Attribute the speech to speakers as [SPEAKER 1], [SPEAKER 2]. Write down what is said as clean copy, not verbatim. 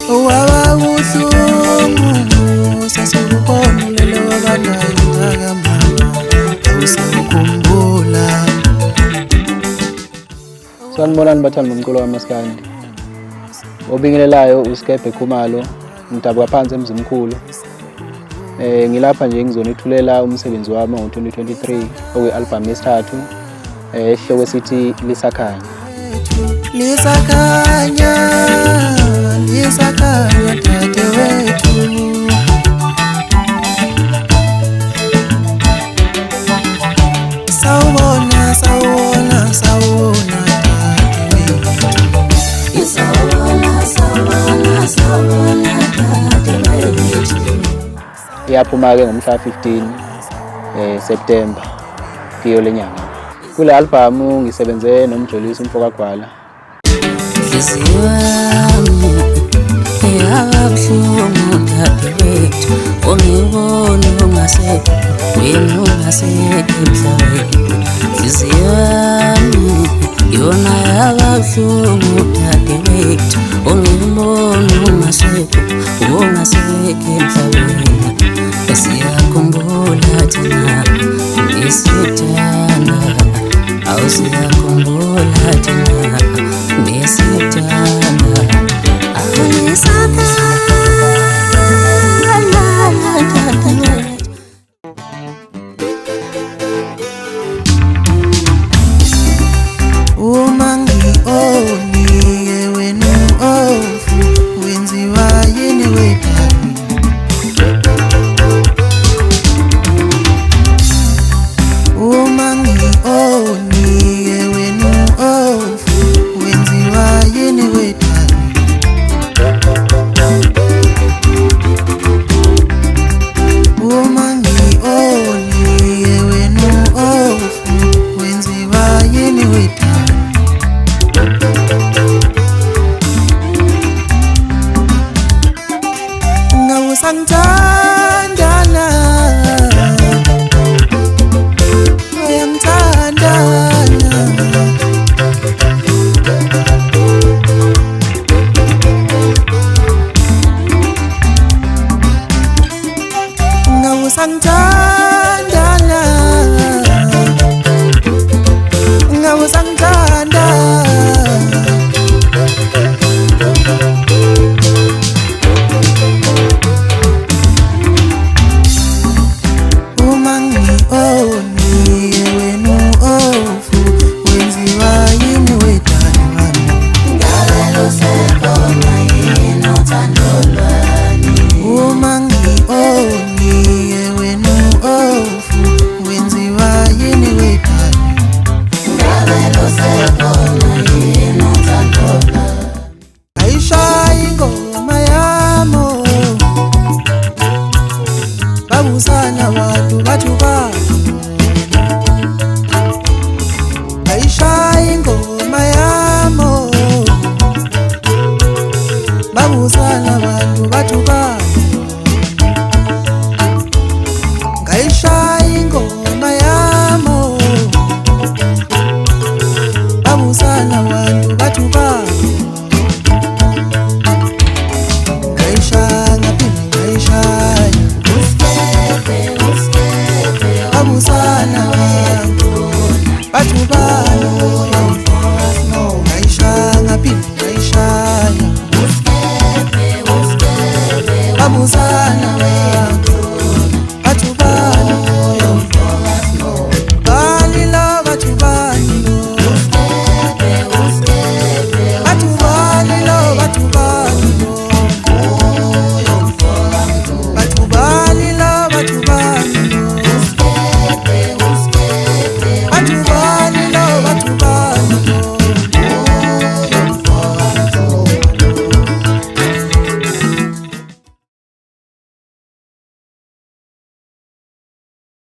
[SPEAKER 1] Waba ubuhlungu sasukubona lelo kanayintaka mama awusakukhumbula.
[SPEAKER 2] Sanibonani bathanda umculo wamaskandi. Obingelelayo uSkebhe Khumalo, ngidabula phansi emzimkhulu. Ngilapha nje ngizonithulela umsebenzi wami ngo-2023 okuyi-album yesithathu esihloko sithi Lisakhanya.
[SPEAKER 1] Lisakhanya, lisakhanya dadewethu. Sawubona, sawubona, sawubona dadewethu. Sawubona, sawubona, sawubona dadewethu.
[SPEAKER 2] Yaphuma-ke ngomhla 15 September kiyo lenyanga. Kule album ngisebenze nomjolisi umfokagwala.
[SPEAKER 1] Inhliziyo yami iyabuhlungu dadewethu, ungibona ungasekho, wena ungasekho emhlabeni. Inhliziyo yami yona yabuhlungu dadewethu, ungibona ungasekho, ungasekho emhlabeni. Siyakhumbula thina besithanda, awusiyakhumbula thina besithanda. Uma ngi-oni wena ofu wenziwa yini wedani? Uma ngi-oni wena ofu wenziwa yini wedani? Uma ngi-oni wena ofu wenziwa yini wedani? Ngawusangithandana, uyangithandana. Ngawusangithandana, ngawusangithanda. Uma ngi-oni wena ofu wenziwa yini wedani wami? Ngabe lusekhona yini uthando lwami? Uma ngi-oni wena ofu wenziwa yini wedani? Ngabe lusekhona yini uthando lwami? Ayishaya ingoma yamo babusana watu bathukana. Ayishaya ingoma yamo babusana watu bathukana. Ngayishaya ingoma yamo babusana watu bathukana. Ngayishaya ngaphinde ngayishaya babusana watu bathukana. Ngayishaya ngaphinde ngayishaya babusana